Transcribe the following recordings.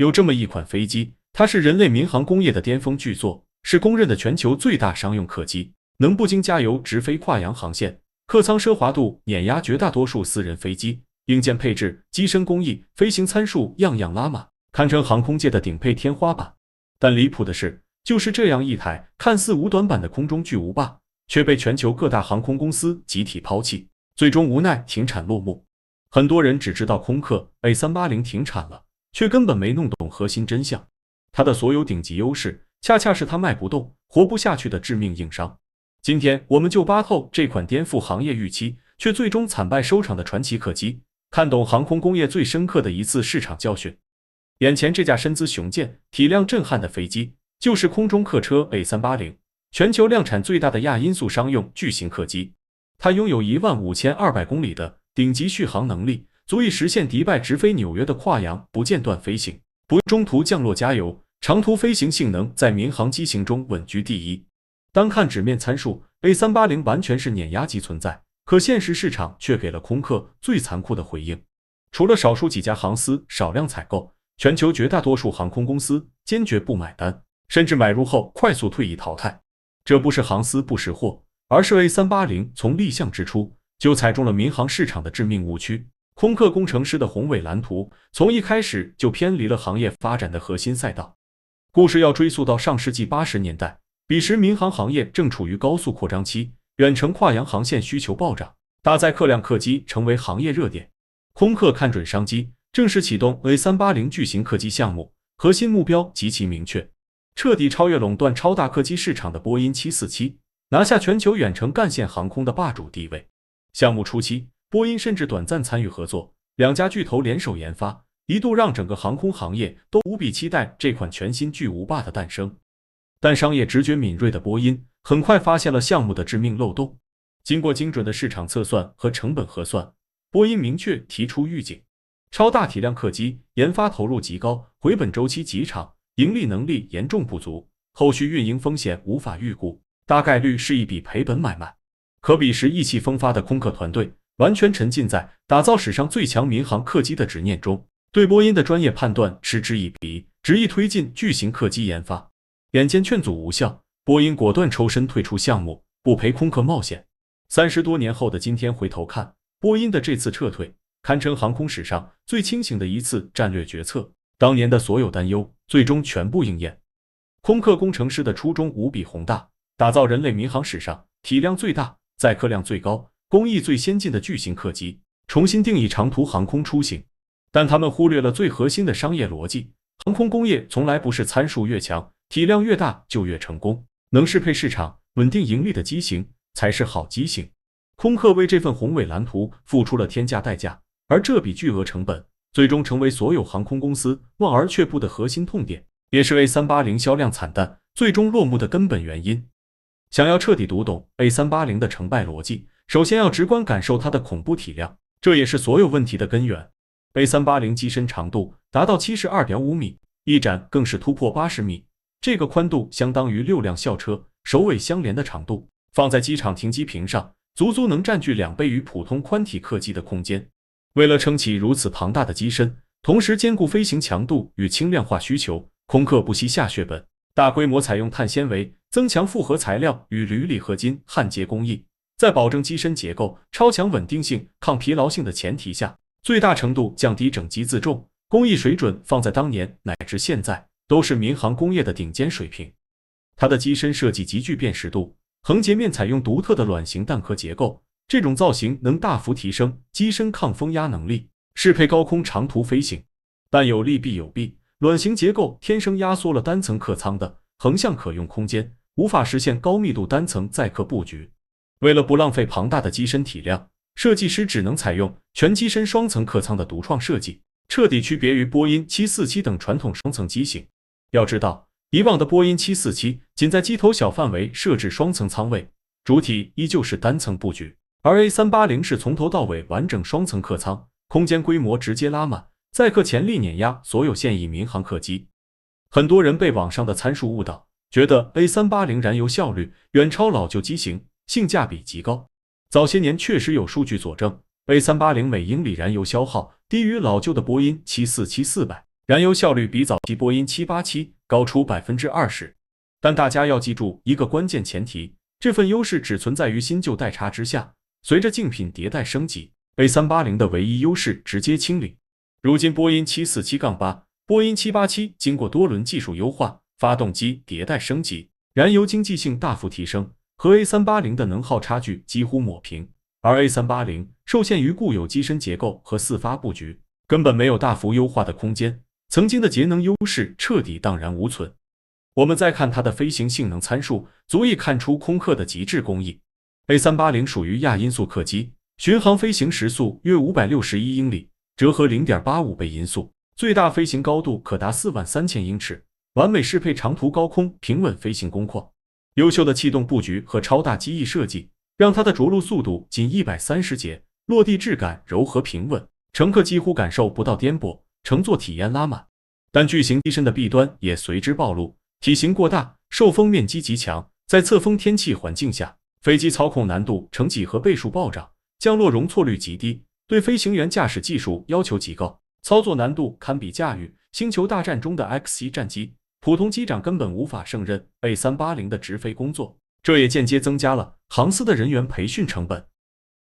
有这么一款飞机，它是人类民航工业的巅峰巨作，是公认的全球最大商用客机，能不经加油直飞跨洋航线，客舱奢华度碾压绝大多数私人飞机，硬件配置、机身工艺、飞行参数样样拉满，堪称航空界的顶配天花板。但离谱的是，就是这样一台看似无短板的空中巨无霸，却被全球各大航空公司集体抛弃，最终无奈停产落幕。很多人只知道空客 A380 停产了，却根本没弄懂核心真相。它的所有顶级优势，恰恰是它卖不动、活不下去的致命硬伤。今天我们就扒透这款颠覆行业预期，却最终惨败收场的传奇客机，看懂航空工业最深刻的一次市场教训。眼前这架身姿雄健、体量震撼的飞机，就是空中客车 A380， 全球量产最大的亚音速商用巨型客机。它拥有15200公里的顶级续航能力，足以实现迪拜直飞纽约的跨洋不间断飞行，不中途降落加油，长途飞行性能在民航机型中稳居第一。单看纸面参数 ，A380 完全是碾压级存在，可现实市场却给了空客最残酷的回应。除了少数几家航司少量采购，全球绝大多数航空公司坚决不买单，甚至买入后快速退役淘汰。这不是航司不识货，而是 A380 从立项之初就踩中了民航市场的致命误区。空客工程师的宏伟蓝图从一开始就偏离了行业发展的核心赛道。故事要追溯到上世纪80年代，彼时民航行业正处于高速扩张期，远程跨洋航线需求暴涨，搭载客量客机成为行业热点。空客看准商机，正式启动 A380 巨型客机项目，核心目标极其明确，彻底超越垄断超大客机市场的波音747，拿下全球远程干线航空的霸主地位。项目初期，波音甚至短暂参与合作，两家巨头联手研发，一度让整个航空行业都无比期待这款全新巨无霸的诞生。但商业直觉敏锐的波音很快发现了项目的致命漏洞。经过精准的市场测算和成本核算，波音明确提出预警：超大体量客机研发投入极高，回本周期极长，盈利能力严重不足，后续运营风险无法预估，大概率是一笔赔本买卖。可彼时意气风发的空客团队完全沉浸在打造史上最强民航客机的执念中，对波音的专业判断嗤之以鼻，执意推进巨型客机研发。眼见劝阻无效，波音果断抽身退出项目，不陪空客冒险。30多年后的今天回头看，波音的这次撤退堪称航空史上最清醒的一次战略决策，当年的所有担忧最终全部应验。空客工程师的初衷无比宏大，打造人类民航史上体量最大、载客量最高、工艺最先进的巨型客机，重新定义长途航空出行。但他们忽略了最核心的商业逻辑，航空工业从来不是参数越强、体量越大就越成功，能适配市场、稳定盈利的机型才是好机型。空客为这份宏伟蓝图付出了天价代价，而这笔巨额成本最终成为所有航空公司望而却步的核心痛点，也是 A380 销量惨淡最终落幕的根本原因。想要彻底读懂 A380 的成败逻辑，首先要直观感受它的恐怖体量，这也是所有问题的根源。A380 机身长度达到 72.5 米，翼展更是突破80米，这个宽度相当于6辆校车首尾相连的长度，放在机场停机坪上，足足能占据2倍于普通宽体客机的空间。为了撑起如此庞大的机身，同时兼顾飞行强度与轻量化需求，空客不惜下血本，大规模采用碳纤维、增强复合材料与铝锂合金焊接工艺，在保证机身结构超强稳定性、抗疲劳性的前提下，最大程度降低整机自重，工艺水准放在当年乃至现在都是民航工业的顶尖水平。它的机身设计极具辨识度，横截面采用独特的卵形蛋壳结构，这种造型能大幅提升机身抗风压能力，适配高空长途飞行。但有利必有弊，卵形结构天生压缩了单层客舱的横向可用空间，无法实现高密度单层载客布局。为了不浪费庞大的机身体量，设计师只能采用全机身双层客舱的独创设计，彻底区别于波音747等传统双层机型。要知道，以往的波音747仅在机头小范围设置双层舱位，主体依旧是单层布局，而 A380 是从头到尾完整双层客舱，空间规模直接拉满，载客潜力碾压所有现役民航客机。很多人被网上的参数误导，觉得 A380 燃油效率远超老旧机型，性价比极高。早些年确实有数据佐证 ，A380 每英里燃油消耗低于老旧的波音747-400，燃油效率比早期波音787高出20%。但大家要记住一个关键前提，这份优势只存在于新旧代差之下，随着竞品迭代升级 ，A380 的唯一优势直接清零。如今波音747-8、波音787经过多轮技术优化，发动机迭代升级，燃油经济性大幅提升，和 A380 的能耗差距几乎抹平。而 A380 受限于固有机身结构和4发布局，根本没有大幅优化的空间，曾经的节能优势彻底荡然无存。我们再看它的飞行性能参数，足以看出空客的极致工艺。A380 属于亚音速客机，巡航飞行时速约561英里，折合 0.85 倍音速，最大飞行高度可达43000英尺，完美适配长途高空平稳飞行工况。优秀的气动布局和超大机翼设计，让它的着陆速度仅130节，落地质感柔和平稳，乘客几乎感受不到颠簸，乘坐体验拉满。但巨型机身的弊端也随之暴露。体型过大，受风面积极强，在侧风天气环境下，飞机操控难度呈几何倍数暴涨，降落容错率极低，对飞行员驾驶技术要求极高，操作难度堪比驾驭星球大战中的 X-7战机，普通机长根本无法胜任 A380 的直飞工作，这也间接增加了航司的人员培训成本。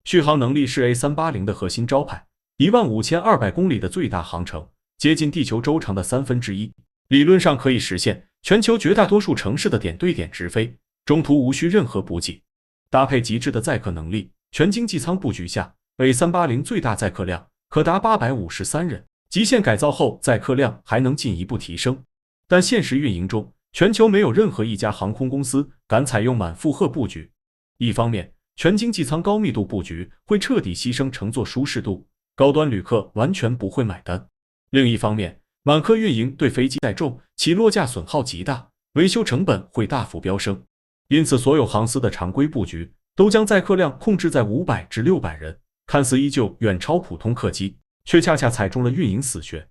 续航能力是 A380 的核心招牌，15200公里的最大航程，接近地球周长的1/3，理论上可以实现全球绝大多数城市的点对点直飞，中途无需任何补给。搭配极致的载客能力，全经济舱布局下 ，A380 最大载客量可达853人，极限改造后载客量还能进一步提升。但现实运营中，全球没有任何一家航空公司敢采用满负荷布局。一方面，全经济舱高密度布局会彻底牺牲乘坐舒适度，高端旅客完全不会买单。另一方面，满客运营对飞机载重、起落架损耗极大，维修成本会大幅飙升。因此，所有航司的常规布局都将载客量控制在500至600人，看似依旧远超普通客机，却恰恰踩中了运营死穴。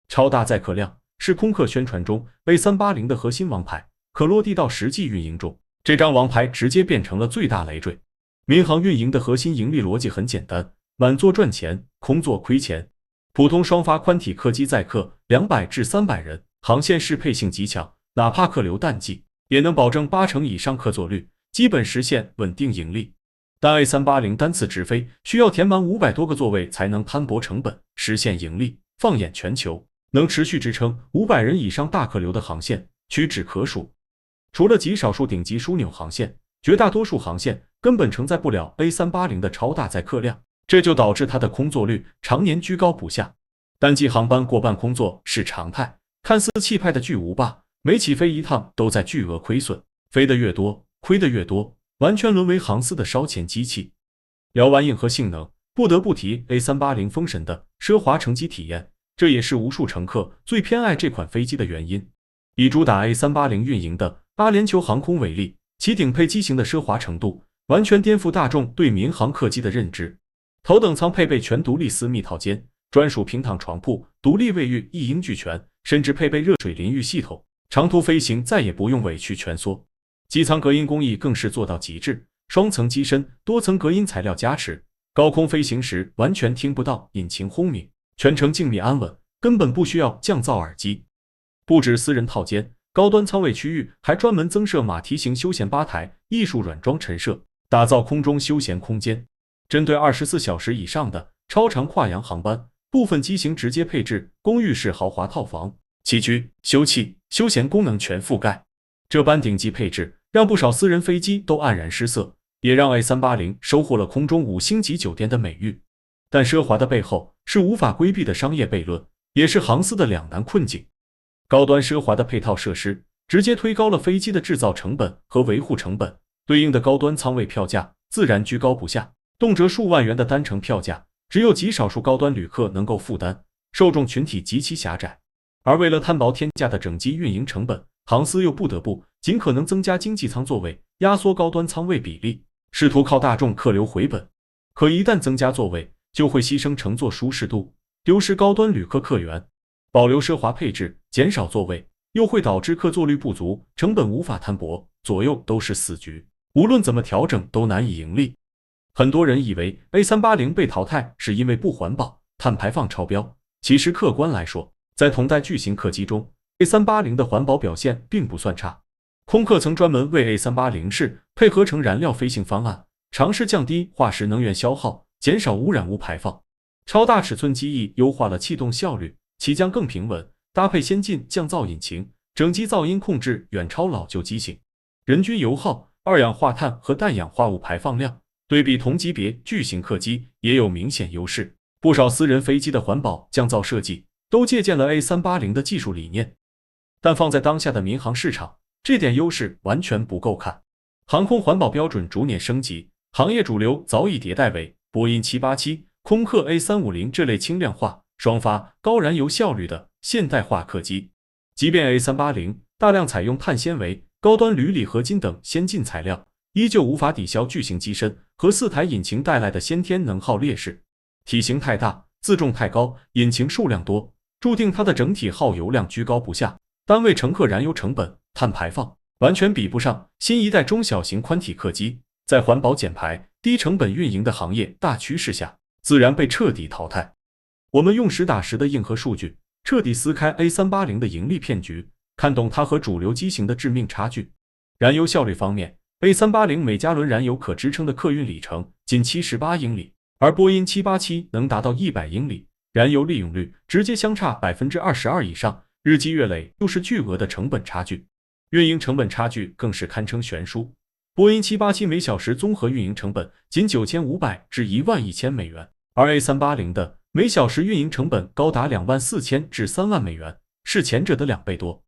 超大载客量是空客宣传中 A380 的核心王牌，可落地到实际运营中，这张王牌直接变成了最大累赘。民航运营的核心盈利逻辑很简单，满座赚钱，空座亏钱。普通双发宽体客机载客200至300人，航线适配性极强，哪怕客流淡季，也能保证80%以上客座率，基本实现稳定盈利。但 A380 单次直飞需要填满500多个座位才能摊薄成本，实现盈利。放眼全球，能持续支撑500人以上大客流的航线屈指可数。除了极少数顶级枢纽航线，绝大多数航线根本承载不了 A380 的超大载客量。这就导致它的空座率常年居高不下，单机航班过半空座是常态。看似气派的巨无霸，每起飞一趟都在巨额亏损，飞得越多，亏得越多，完全沦为航司的烧钱机器。聊完硬核性能，不得不提 A380 封神的奢华乘机体验，这也是无数乘客最偏爱这款飞机的原因。以主打 A380 运营的阿联酋航空为例，其顶配机型的奢华程度完全颠覆大众对民航客机的认知。头等舱配备全独立私密套间，专属平躺床铺，独立卫浴一应俱全，甚至配备热水淋浴系统。长途飞行再也不用委屈蜷缩。机舱隔音工艺更是做到极致，双层机身，多层隔音材料加持，高空飞行时完全听不到引擎轰鸣，全程静谧安稳，根本不需要降噪耳机。不止私人套间，高端舱位区域还专门增设马蹄形休闲吧台、艺术软装陈设，打造空中休闲空间。针对24小时以上的超长跨洋航班，部分机型直接配置公寓式豪华套房，起居、休憩、休闲功能全覆盖。这般顶级配置让不少私人飞机都黯然失色，也让 A380 收获了空中5星级酒店的美誉。但奢华的背后是无法规避的商业悖论，也是航司的两难困境。高端奢华的配套设施直接推高了飞机的制造成本和维护成本，对应的高端舱位票价自然居高不下。动辄数万元的单程票价，只有极少数高端旅客能够负担，受众群体极其狭窄。而为了摊薄天价的整机运营成本，航司又不得不尽可能增加经济舱座位，压缩高端舱位比例，试图靠大众客流回本。可一旦增加座位，就会牺牲乘坐舒适度，丢失高端旅客客源。保留奢华配置，减少座位，又会导致客座率不足，成本无法摊薄，左右都是死局。无论怎么调整，都难以盈利。很多人以为 A380 被淘汰是因为不环保、碳排放超标，其实客观来说，在同代巨型客机中 ，A380 的环保表现并不算差。空客曾专门为 A380 式配合成燃料飞行方案，尝试降低化石能源消耗，减少污染物排放。超大尺寸机翼优化了气动效率，起降更平稳，搭配先进降噪引擎，整机噪音控制远超老旧机型。人均油耗、二氧化碳和氮氧化物排放量对比同级别巨型客机也有明显优势。不少私人飞机的环保降噪设计都借鉴了 A380 的技术理念，但放在当下的民航市场，这点优势完全不够看。航空环保标准逐年升级，行业主流早已迭代为波音787、空客 A350 这类轻量化、双发、高燃油效率的现代化客机。即便 A380 大量采用碳纤维、高端铝锂合金等先进材料，依旧无法抵消巨型机身和4台引擎带来的先天能耗劣势。体型太大，自重太高，引擎数量多，注定它的整体耗油量居高不下，单位乘客燃油成本、碳排放完全比不上新一代中小型宽体客机。在环保减排、低成本运营的行业大趋势下，自然被彻底淘汰。我们用实打实的硬核数据，彻底撕开 A380 的盈利骗局，看懂它和主流机型的致命差距。燃油效率方面， A380 每加仑燃油可支撑的客运里程仅78英里，而波音787能达到100英里，燃油利用率直接相差 22% 以上，日积月累就是巨额的成本差距。运营成本差距更是堪称悬殊，波音787每小时综合运营成本仅9500至11000美元，而 A380 的每小时运营成本高达24000至3万美元，是前者的2倍多。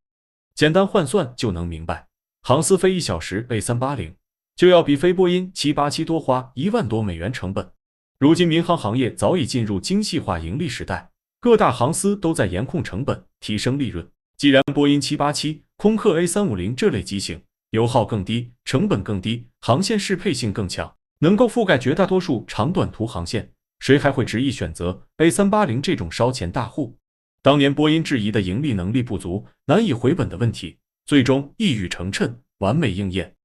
简单换算就能明白，航司飞1小时 A380 就要比飞波音787多花1万多美元成本。如今民航行业早已进入精细化盈利时代，各大航司都在严控成本，提升利润。既然波音787、空客 A350 这类机型油耗更低，成本更低，航线适配性更强，能够覆盖绝大多数长短途航线，谁还会执意选择 A380 这种烧钱大户？当年波音质疑的盈利能力不足、难以回本的问题，最终一语成谶，完美应验。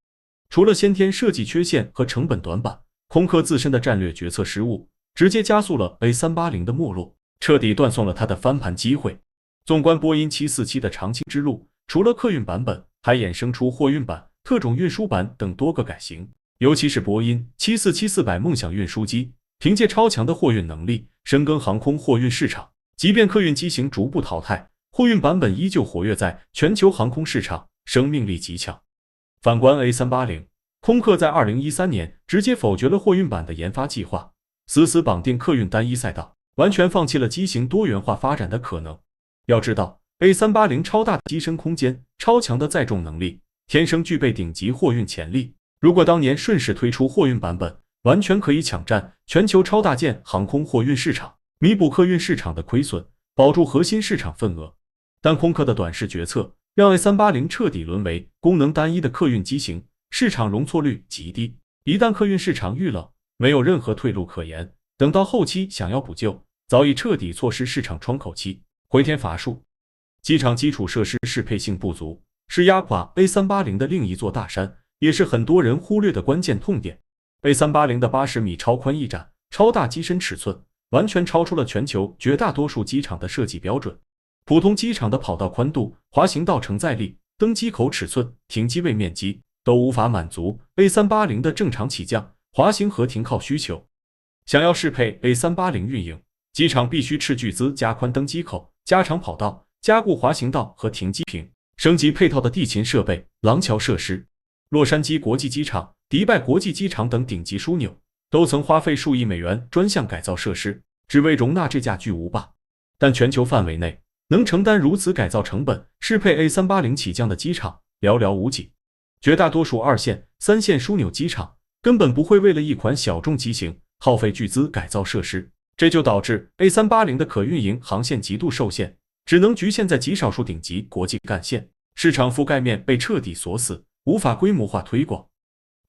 除了先天设计缺陷和成本短板，空客自身的战略决策失误，直接加速了 A380 的没落，彻底断送了它的翻盘机会。纵观波音747的长青之路，除了客运版本，还衍生出货运版、特种运输版等多个改型。尤其是波音747-400梦想运输机，凭借超强的货运能力，深耕航空货运市场。即便客运机型逐步淘汰，货运版本依旧活跃在全球航空市场，生命力极强。反观 A380，空客在2013年直接否决了货运版的研发计划，死死绑定客运单一赛道，完全放弃了机型多元化发展的可能。要知道 ，A380 超大的机身空间、超强的载重能力，天生具备顶级货运潜力。如果当年顺势推出货运版本，完全可以抢占全球超大件航空货运市场，弥补客运市场的亏损，保住核心市场份额。但空客的短视决策，让 A380 彻底沦为功能单一的客运机型，市场容错率极低。一旦客运市场遇冷，没有任何退路可言，等到后期想要补救，早已彻底错失市场窗口期，回天乏术。机场基础设施适配性不足，是压垮 A380 的另一座大山，也是很多人忽略的关键痛点。A380 的80米超宽翼展，超大机身尺寸，完全超出了全球绝大多数机场的设计标准。普通机场的跑道宽度、滑行道承载力、登机口尺寸、停机位面积都无法满足 A380 的正常起降、滑行和停靠需求。想要适配 A380 运营，机场必须斥巨资加宽登机口、加长跑道、加固滑行道和停机坪，升级配套的地勤设备、廊桥设施。洛杉矶国际机场、迪拜国际机场等顶级枢纽都曾花费数亿美元专项改造设施，只为容纳这架巨无霸。但全球范围内能承担如此改造成本、适配 A380 起降的机场寥寥无几。绝大多数2线、3线枢纽机场根本不会为了一款小众机型耗费巨资改造设施，这就导致 A380 的可运营航线极度受限，只能局限在极少数顶级国际干线，市场覆盖面被彻底锁死，无法规模化推广。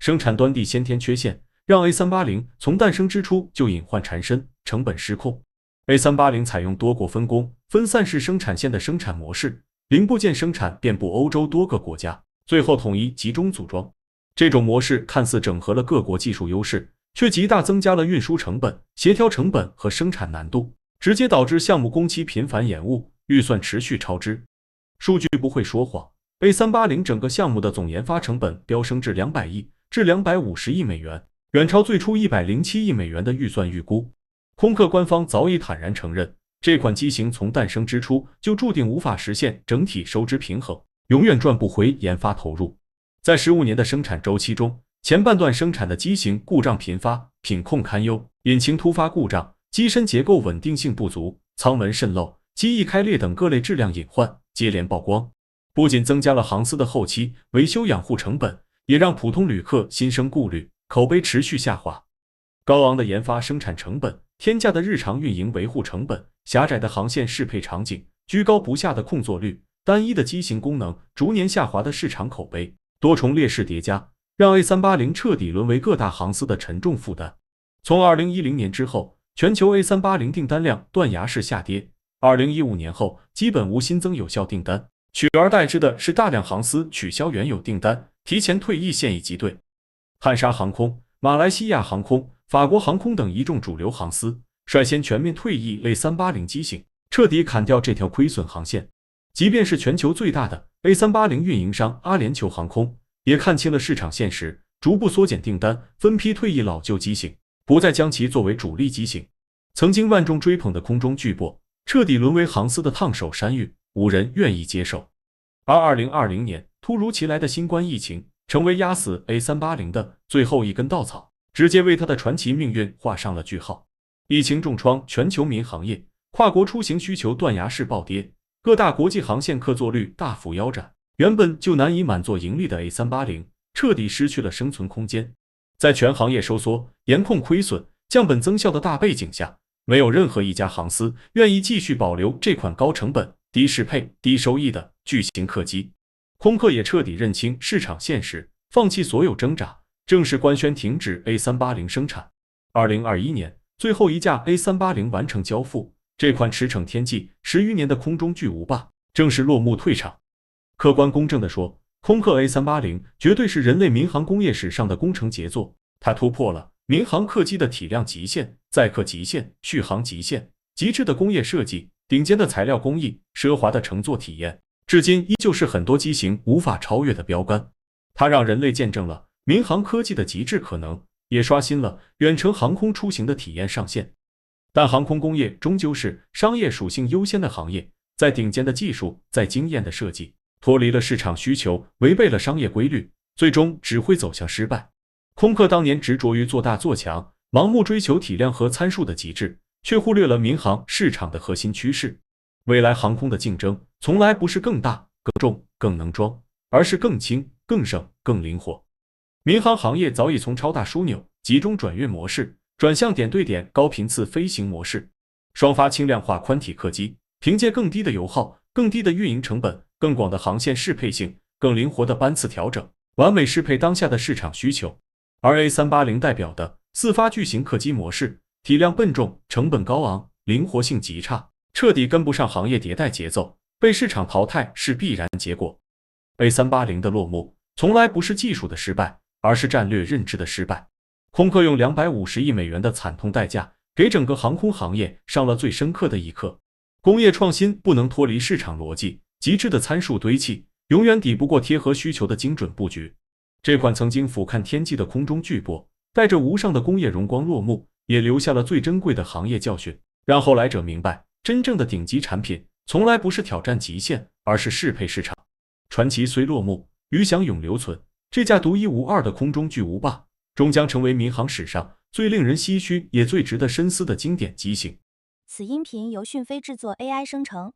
生产端地先天缺陷，让 A380 从诞生之初就隐患缠身，成本失控。A380 采用多国分工、分散式生产线的生产模式，零部件生产遍布欧洲多个国家，最后统一集中组装。这种模式看似整合了各国技术优势，却极大增加了运输成本、协调成本和生产难度，直接导致项目工期频繁延误，预算持续超支。数据不会说谎 ，A380 整个项目的总研发成本飙升至200亿至250亿美元，远超最初107亿美元的预算预估。空客官方早已坦然承认，这款机型从诞生之初就注定无法实现整体收支平衡，永远赚不回研发投入。在15年的生产周期中，前半段生产的机型故障频发，品控堪忧，引擎突发故障，机身结构稳定性不足，舱门渗漏，机翼开裂等各类质量隐患接连曝光，不仅增加了航司的后期维修养护成本，也让普通旅客心生顾虑，口碑持续下滑。高昂的研发生产成本，天价的日常运营维护成本，狭窄的航线适配场景，居高不下的空座率，单一的机型功能，逐年下滑的市场口碑，多重劣势叠加，让 A380 彻底沦为各大航司的沉重负担。从2010年之后，全球 A380 订单量断崖式下跌，2015年后基本无新增有效订单，取而代之的是大量航司取消原有订单，提前退役现役机队。汉莎航空、马来西亚航空、法国航空等一众主流航司率先全面退役 A380 机型，彻底砍掉这条亏损航线。即便是全球最大的 A380 运营商阿联酋航空，也看清了市场现实，逐步缩减订单，分批退役老旧机型，不再将其作为主力机型。曾经万众追捧的空中巨擘，彻底沦为航司的烫手山芋，无人愿意接受。而2020年突如其来的新冠疫情，成为压死 A380 的最后一根稻草，直接为它的传奇命运画上了句号。疫情重创全球民航业，跨国出行需求断崖式暴跌，各大国际航线客座率大幅腰斩，原本就难以满座盈利的 A380 彻底失去了生存空间。在全行业收缩、严控亏损、降本增效的大背景下，没有任何一家航司愿意继续保留这款高成本、低适配、低收益的巨型客机。空客也彻底认清市场现实，放弃所有挣扎，正式官宣停止 A380 生产。2021年，最后一架 A380 完成交付，这款驰骋天际10余年的空中巨无霸正式落幕退场。客观公正地说，空客 A380 绝对是人类民航工业史上的工程杰作，它突破了民航客机的体量极限、载客极限、续航极限，极致的工业设计、顶尖的材料工艺、奢华的乘坐体验，至今依旧是很多机型无法超越的标杆。它让人类见证了民航科技的极致可能，也刷新了远程航空出行的体验上限。但航空工业终究是商业属性优先的行业，在顶尖的技术，在惊艳的设计，脱离了市场需求，违背了商业规律，最终只会走向失败。空客当年执着于做大做强，盲目追求体量和参数的极致，却忽略了民航市场的核心趋势。未来航空的竞争从来不是更大、更重、更能装，而是更轻、更省、更灵活。民航行业早已从超大枢纽、集中转运模式转向点对点、高频次飞行模式。双发轻量化宽体客机，凭借更低的油耗、更低的运营成本、更广的航线适配性、更灵活的班次调整，完美适配当下的市场需求。而 A380 代表的4发巨型客机模式，体量笨重，成本高昂，灵活性极差，彻底跟不上行业迭代节奏，被市场淘汰是必然结果。A380 的落幕，从来不是技术的失败，而是战略认知的失败。空客用250亿美元的惨痛代价，给整个航空行业上了最深刻的一课。工业创新不能脱离市场逻辑，极致的参数堆砌，永远抵不过贴合需求的精准布局。这款曾经俯瞰天际的空中巨擘，带着无上的工业荣光落幕，也留下了最珍贵的行业教训，让后来者明白，真正的顶级产品，从来不是挑战极限，而是适配市场。传奇虽落幕，余响永留存。这架独一无二的空中巨无霸，终将成为民航史上最令人唏嘘也最值得深思的经典机型。此音频由讯飞制作 AI 生成，